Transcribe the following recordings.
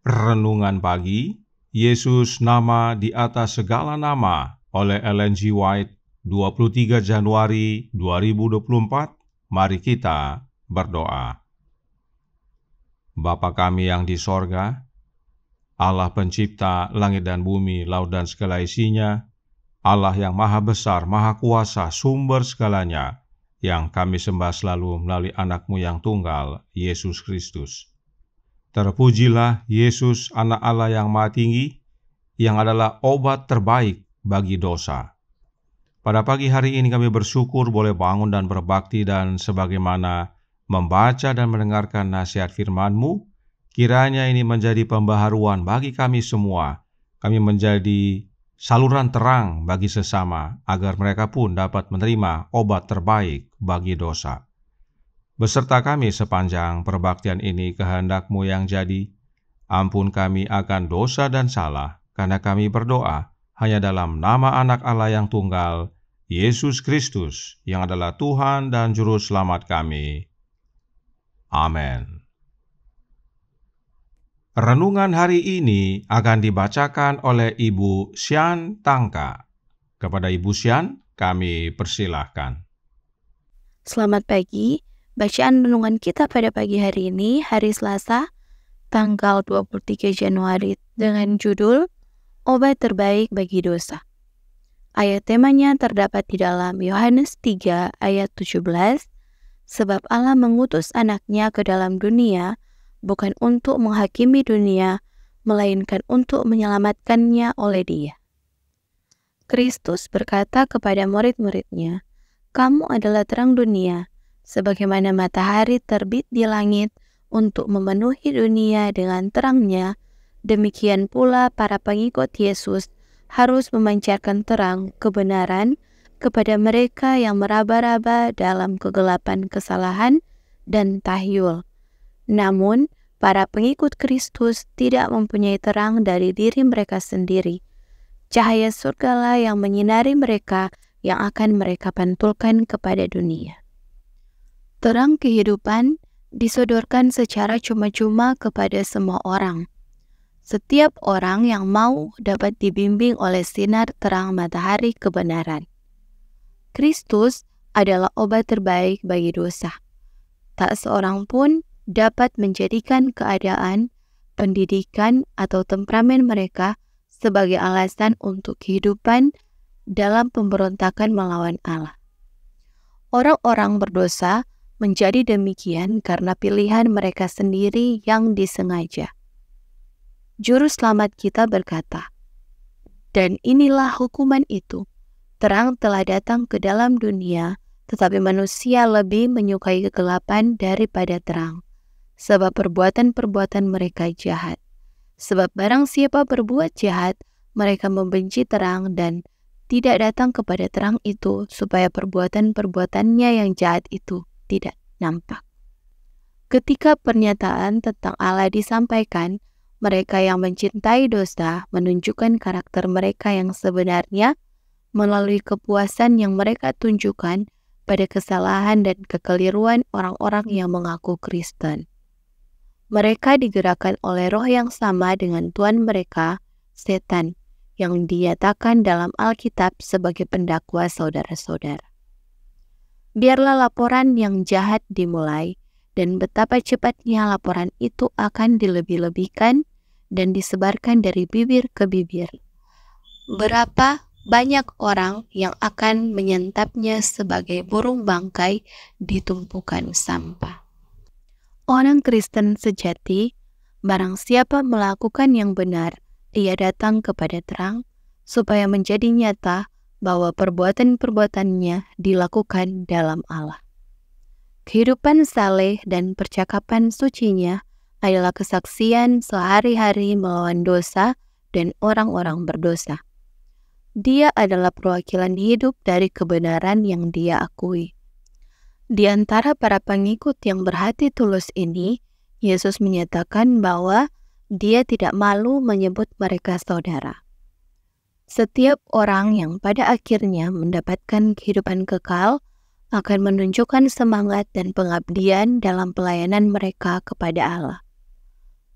Renungan Pagi, Yesus Nama di Atas Segala Nama oleh Ellen G. White, 23 Januari 2024. Mari kita berdoa. Bapa kami yang di sorga, Allah pencipta langit dan bumi, laut dan segala isinya, Allah yang maha besar, maha kuasa, sumber segalanya, yang kami sembah selalu melalui anak-Mu yang tunggal, Yesus Kristus. Terpujilah Yesus, anak Allah yang maha tinggi, yang adalah obat terbaik bagi dosa. Pada pagi hari ini kami bersyukur boleh bangun dan berbakti, dan sebagaimana membaca dan mendengarkan nasihat firman-Mu, kiranya ini menjadi pembaharuan bagi kami semua. Kami menjadi saluran terang bagi sesama, agar mereka pun dapat menerima obat terbaik bagi dosa. Beserta kami sepanjang perbaktian ini, kehendak-Mu yang jadi. Ampun kami akan dosa dan salah, karena kami berdoa hanya dalam nama anak Allah yang tunggal, Yesus Kristus, yang adalah Tuhan dan Juru Selamat kami. Amin. Renungan hari ini akan dibacakan oleh Ibu Sian Tangka. Kepada Ibu Sian, kami persilahkan. Selamat pagi. Bacaan renungan kita pada pagi hari ini, hari Selasa, tanggal 23 Januari, dengan judul Obat Terbaik Bagi Dosa. Ayat temanya terdapat di dalam Yohanes 3 ayat 17, sebab Allah mengutus anaknya ke dalam dunia, bukan untuk menghakimi dunia, melainkan untuk menyelamatkannya oleh Dia. Kristus berkata kepada murid-muridnya, "Kamu adalah terang dunia. Sebagaimana matahari terbit di langit untuk memenuhi dunia dengan terangnya, demikian pula para pengikut Yesus harus memancarkan terang kebenaran kepada mereka yang meraba-raba dalam kegelapan kesalahan dan tahyul. Namun, para pengikut Kristus tidak mempunyai terang dari diri mereka sendiri. Cahaya surgalah yang menyinari mereka, yang akan mereka pantulkan kepada dunia." Terang kehidupan disodorkan secara cuma-cuma kepada semua orang. Setiap orang yang mau dapat dibimbing oleh sinar terang matahari kebenaran. Kristus adalah obat terbaik bagi dosa. Tak seorang pun dapat menjadikan keadaan, pendidikan, atau temperamen mereka sebagai alasan untuk kehidupan dalam pemberontakan melawan Allah. Orang-orang berdosa menjadi demikian karena pilihan mereka sendiri yang disengaja. Juru Selamat kita berkata, "Dan inilah hukuman itu, terang telah datang ke dalam dunia, tetapi manusia lebih menyukai kegelapan daripada terang, sebab perbuatan-perbuatan mereka jahat. Sebab barang siapa berbuat jahat, mereka membenci terang dan tidak datang kepada terang itu, supaya perbuatan-perbuatannya yang jahat itu tidak nampak." Ketika pernyataan tentang Allah disampaikan, mereka yang mencintai dosa menunjukkan karakter mereka yang sebenarnya melalui kepuasan yang mereka tunjukkan pada kesalahan dan kekeliruan orang-orang yang mengaku Kristen. Mereka digerakkan oleh roh yang sama dengan tuan mereka, setan, yang dinyatakan dalam Alkitab sebagai pendakwa saudara-saudara. Biarlah laporan yang jahat dimulai, dan betapa cepatnya laporan itu akan dilebih-lebihkan dan disebarkan dari bibir ke bibir. Berapa banyak orang yang akan menyantapnya sebagai burung bangkai di tumpukan sampah. Orang Kristen sejati, barang siapa melakukan yang benar, ia datang kepada terang, supaya menjadi nyata bahwa perbuatan-perbuatannya dilakukan dalam Allah. Kehidupan saleh dan percakapan sucinya adalah kesaksian sehari-hari melawan dosa dan orang-orang berdosa. Dia adalah perwakilan hidup dari kebenaran yang dia akui. Di antara para pengikut yang berhati tulus ini, Yesus menyatakan bahwa dia tidak malu menyebut mereka saudara. Setiap orang yang pada akhirnya mendapatkan kehidupan kekal akan menunjukkan semangat dan pengabdian dalam pelayanan mereka kepada Allah.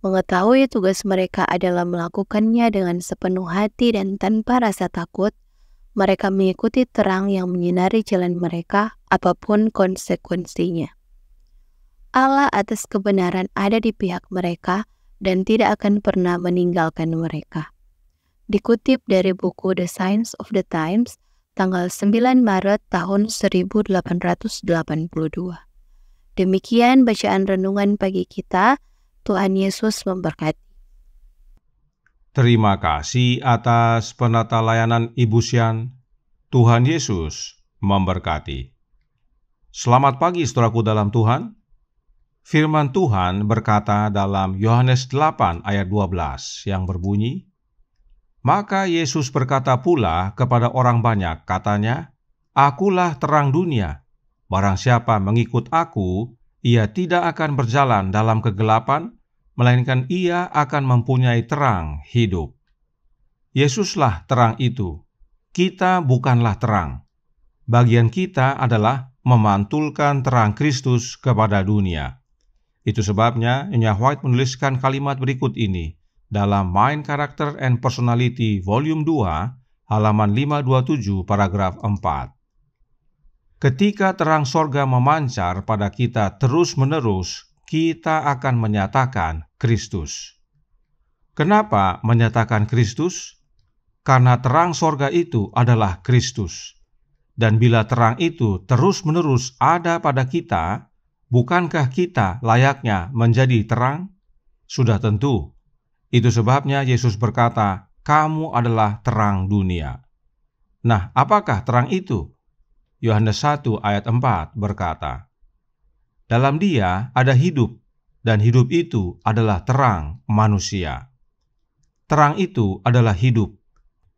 Mengetahui tugas mereka adalah melakukannya dengan sepenuh hati dan tanpa rasa takut, mereka mengikuti terang yang menyinari jalan mereka, apapun konsekuensinya. Allah atas kebenaran ada di pihak mereka dan tidak akan pernah meninggalkan mereka. Dikutip dari buku The Signs of the Times, tanggal 9 Maret tahun 1882. Demikian bacaan renungan pagi kita. Tuhan Yesus memberkati. Terima kasih atas penata layanan Ibu Sian. Tuhan Yesus memberkati. Selamat pagi saudaraku dalam Tuhan. Firman Tuhan berkata dalam Yohanes 8 ayat 12 yang berbunyi, "Maka Yesus berkata pula kepada orang banyak, katanya, Akulah terang dunia. Barang siapa mengikut aku, ia tidak akan berjalan dalam kegelapan, melainkan ia akan mempunyai terang hidup." Yesuslah terang itu. Kita bukanlah terang. Bagian kita adalah memantulkan terang Kristus kepada dunia. Itu sebabnya Nyonya White menuliskan kalimat berikut ini dalam Mind, Character and Personality Volume 2, halaman 527, paragraf 4. Ketika terang sorga memancar pada kita terus-menerus, kita akan menyatakan Kristus. Kenapa menyatakan Kristus? Karena terang sorga itu adalah Kristus. Dan bila terang itu terus-menerus ada pada kita, bukankah kita layaknya menjadi terang? Sudah tentu. Itu sebabnya Yesus berkata, "Kamu adalah terang dunia." Nah, apakah terang itu? Yohanes 1 ayat 4 berkata, "Dalam Dia ada hidup, dan hidup itu adalah terang manusia." Terang itu adalah hidup.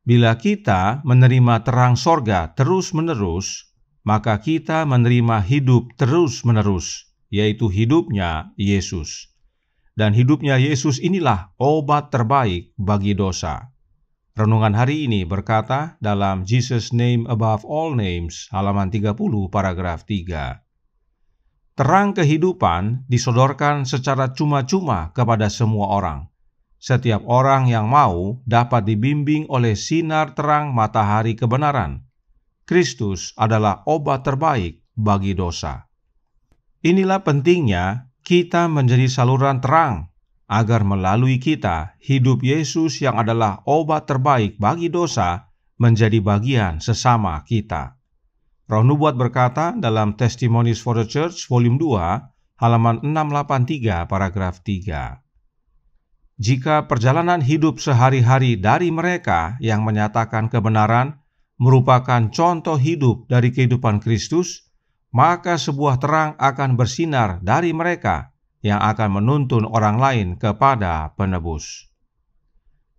Bila kita menerima terang sorga terus-menerus, maka kita menerima hidup terus-menerus, yaitu hidupnya Yesus. Dan hidupnya Yesus inilah obat terbaik bagi dosa. Renungan hari ini berkata dalam Jesus Name Above All Names, halaman 30, paragraf 3. Terang kehidupan disodorkan secara cuma-cuma kepada semua orang. Setiap orang yang mau dapat dibimbing oleh sinar terang matahari kebenaran. Kristus adalah obat terbaik bagi dosa. Inilah pentingnya kita menjadi saluran terang, agar melalui kita hidup Yesus yang adalah obat terbaik bagi dosa menjadi bagian sesama kita. Roh Nubuat berkata dalam Testimonies for the Church volume 2, halaman 683, paragraf 3. Jika perjalanan hidup sehari-hari dari mereka yang menyatakan kebenaran merupakan contoh hidup dari kehidupan Kristus, maka sebuah terang akan bersinar dari mereka yang akan menuntun orang lain kepada penebus.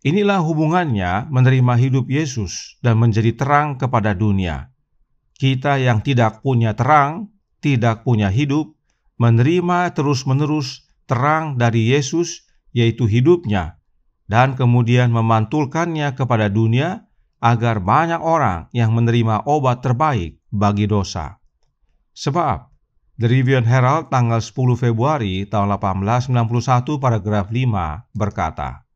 Inilah hubungannya menerima hidup Yesus dan menjadi terang kepada dunia. Kita yang tidak punya terang, tidak punya hidup, menerima terus-menerus terang dari Yesus, yaitu hidupnya, dan kemudian memantulkannya kepada dunia agar banyak orang yang menerima obat terbaik bagi dosa. Sebab, The Review and Herald tanggal 10 Februari tahun 1891 paragraf 5 berkata,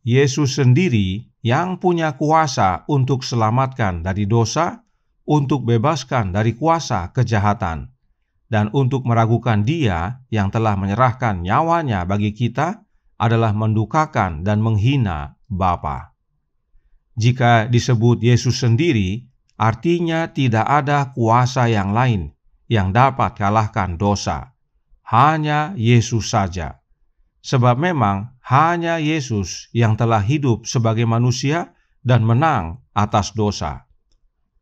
Yesus sendiri yang punya kuasa untuk selamatkan dari dosa, untuk bebaskan dari kuasa kejahatan, dan untuk meragukan Dia yang telah menyerahkan nyawanya bagi kita adalah mendukakan dan menghina Bapa. Jika disebut Yesus sendiri, artinya tidak ada kuasa yang lain yang dapat kalahkan dosa. Hanya Yesus saja. Sebab memang hanya Yesus yang telah hidup sebagai manusia dan menang atas dosa.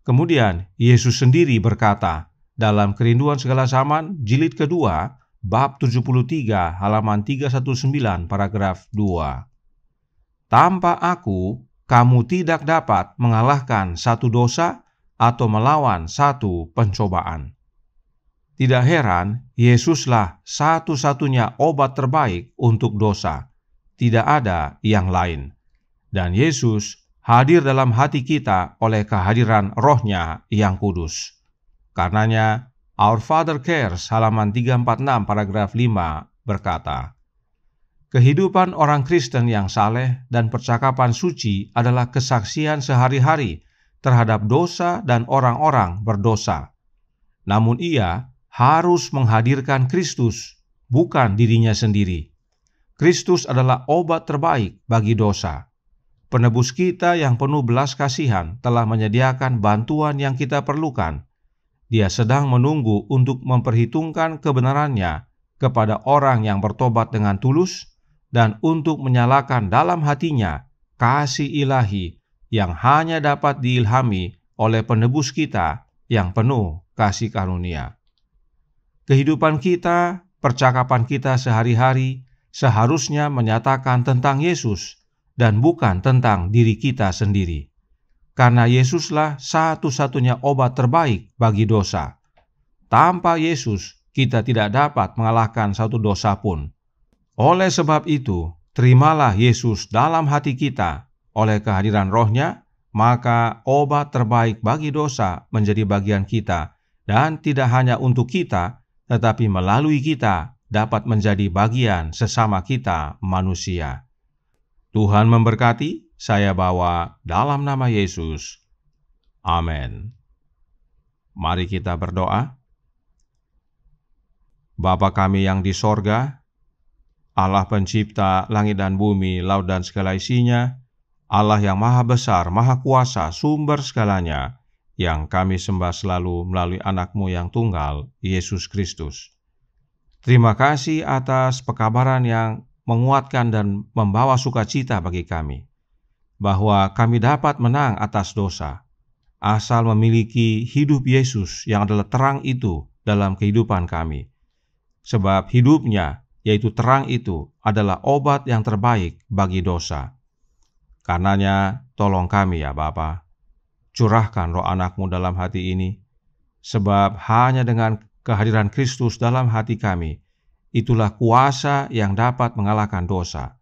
Kemudian Yesus sendiri berkata dalam Kerinduan Segala Zaman, jilid kedua, bab 73, halaman 319, paragraf 2. Tanpa aku, kamu tidak dapat mengalahkan satu dosa atau melawan satu pencobaan. Tidak heran, Yesuslah satu-satunya obat terbaik untuk dosa. Tidak ada yang lain. Dan Yesus hadir dalam hati kita oleh kehadiran Roh-Nya yang kudus. Karenanya, Our Father Cares, halaman 346, paragraf 5, berkata, kehidupan orang Kristen yang saleh dan percakapan suci adalah kesaksian sehari-hari terhadap dosa dan orang-orang berdosa. Namun ia harus menghadirkan Kristus, bukan dirinya sendiri. Kristus adalah obat terbaik bagi dosa. Penebus kita yang penuh belas kasihan telah menyediakan bantuan yang kita perlukan. Dia sedang menunggu untuk memperhitungkan kebenarannya kepada orang yang bertobat dengan tulus dan untuk menyalakan dalam hatinya kasih ilahi yang hanya dapat diilhami oleh penebus kita yang penuh kasih karunia. Kehidupan kita, percakapan kita sehari-hari seharusnya menyatakan tentang Yesus dan bukan tentang diri kita sendiri. Karena Yesuslah satu-satunya obat terbaik bagi dosa. Tanpa Yesus, kita tidak dapat mengalahkan satu dosa pun. Oleh sebab itu, terimalah Yesus dalam hati kita oleh kehadiran Roh-Nya, maka obat terbaik bagi dosa menjadi bagian kita, dan tidak hanya untuk kita, tetapi melalui kita dapat menjadi bagian sesama kita manusia. Tuhan memberkati. Saya bawa dalam nama Yesus. Amin. Mari kita berdoa. Bapa kami yang di sorga, Allah pencipta langit dan bumi, laut dan segala isinya, Allah yang maha besar, maha kuasa, sumber segalanya, yang kami sembah selalu melalui anak-Mu yang tunggal, Yesus Kristus. Terima kasih atas pekabaran yang menguatkan dan membawa sukacita bagi kami, bahwa kami dapat menang atas dosa, asal memiliki hidup Yesus yang adalah terang itu dalam kehidupan kami. Sebab hidupnya, yaitu terang itu, adalah obat yang terbaik bagi dosa. Karenanya, tolong kami ya Bapa, curahkan Roh anak-Mu dalam hati ini, sebab hanya dengan kehadiran Kristus dalam hati kami, itulah kuasa yang dapat mengalahkan dosa.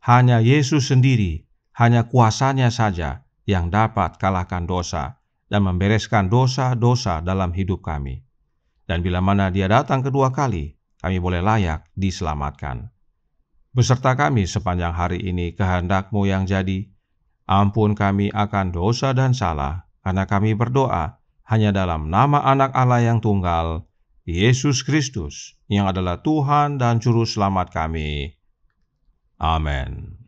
Hanya Yesus sendiri, hanya kuasanya saja yang dapat kalahkan dosa dan membereskan dosa-dosa dalam hidup kami. Dan bila mana Dia datang kedua kali, kami boleh layak diselamatkan. Beserta kami sepanjang hari ini kehendak-Mu yang jadi. Ampun kami akan dosa dan salah, karena kami berdoa hanya dalam nama Anak Allah yang tunggal, Yesus Kristus, yang adalah Tuhan dan Juru Selamat kami. Amin.